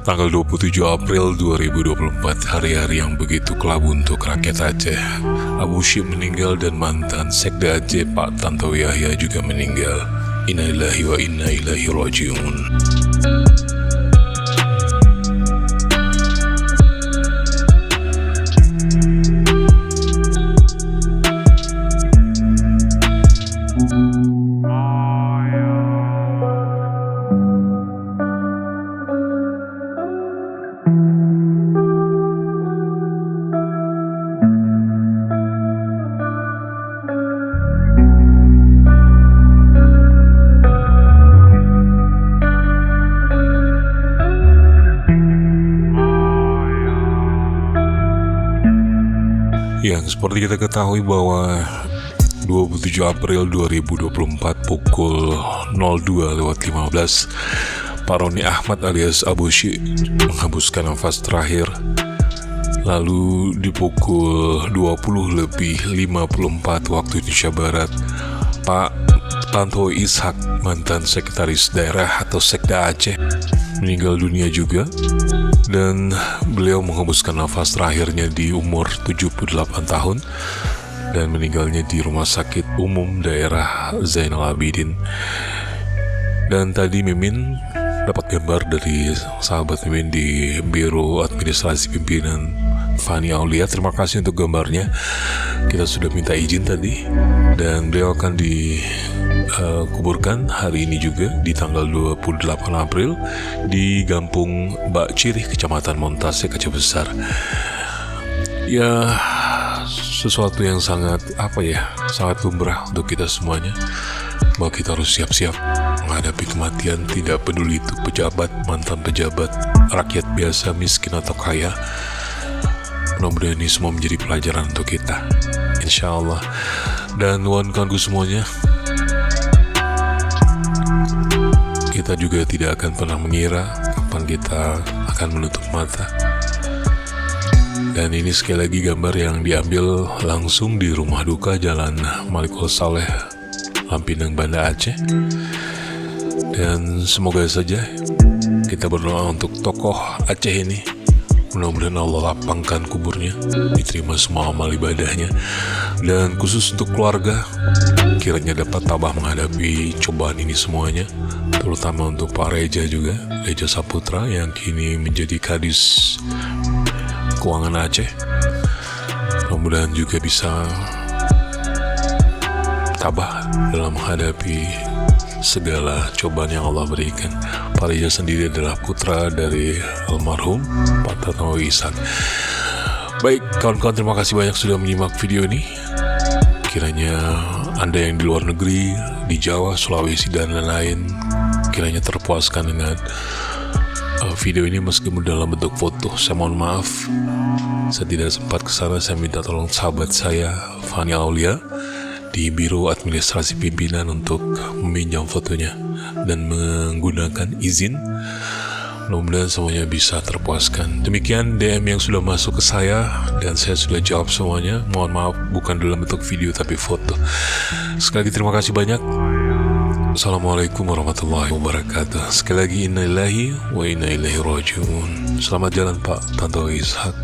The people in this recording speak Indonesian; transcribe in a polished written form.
Tanggal 27 April 2024, hari-hari yang begitu kelabu untuk rakyat Aceh. Abu Syib meninggal dan mantan Sekda Aceh Pak Tantowi Yahya juga meninggal. Inna lillahi wa inna ilaihi raji'un. Yang seperti kita ketahui bahwa 27 April 2024 pukul 02:15 Pak Roni Ahmad alias Abu Syib menghembuskan nafas terakhir. Lalu di pukul 20:54 waktu Indonesia Barat, Pak Tantowi Ishak, mantan sekretaris daerah atau Sekda Aceh, meninggal dunia juga. Dan beliau menghembuskan nafas terakhirnya di umur 78 tahun dan meninggalnya di Rumah Sakit Umum Daerah Zainal Abidin. Dan tadi Mimin dapat gambar dari sahabat Mimin di Biro Administrasi Pimpinan Fani Aulia. Terima kasih untuk gambarnya. Kita sudah minta izin tadi dan beliau akan dikuburkan hari ini juga di tanggal 28 April di Gampung Bak Cirih, Kecamatan Montas, Aceh Besar. Ya, sesuatu yang sangat sangat lumrah untuk kita semuanya, bahwa kita harus siap-siap menghadapi kematian, tidak peduli itu pejabat, mantan pejabat, rakyat biasa, miskin atau kaya. Mudah-mudahan ini semua menjadi pelajaran untuk kita, insya Allah. Dan kawan-kawanku semuanya, kita juga tidak akan pernah mengira kapan kita akan menutup mata. Dan ini sekali lagi gambar yang diambil langsung di rumah duka Jalan Malikul Saleh, Lampinang, Banda Aceh. Dan semoga saja kita berdoa untuk tokoh Aceh ini, mudah-mudahan Allah lapangkan kuburnya, diterima semua amal ibadahnya. Dan khusus untuk keluarga, kiranya dapat tabah menghadapi cobaan ini semuanya, terutama untuk Pak Reja juga, Reja Saputra yang kini menjadi Kadis Keuangan Aceh. Mudah-mudahan juga bisa tabah dalam menghadapi segala cobaan yang Allah berikan. Pak Reja sendiri adalah putra dari almarhum Pak Tantowi Ishak. Baik kawan-kawan, terima kasih banyak sudah menyimak video ini. Kiranya Anda yang di luar negeri, di Jawa, Sulawesi, dan lain-lain, kiranya terpuaskan dengan video ini meskipun dalam bentuk foto. Saya mohon maaf, saya tidak sempat ke sana. Saya minta tolong sahabat saya Fani Aulia di Biro Administrasi Pimpinan untuk meminjam fotonya dan menggunakan izin. Mudah-mudahan semuanya bisa terpuaskan. Demikian DM yang sudah masuk ke saya dan saya sudah jawab semuanya. Mohon maaf bukan dalam bentuk video tapi foto. Sekali lagi terima kasih banyak. Assalamualaikum warahmatullahi wabarakatuh. Sekali lagi inna lillahi wa inna ilaihi raji'un. Selamat jalan Pak Tantowi Ishak.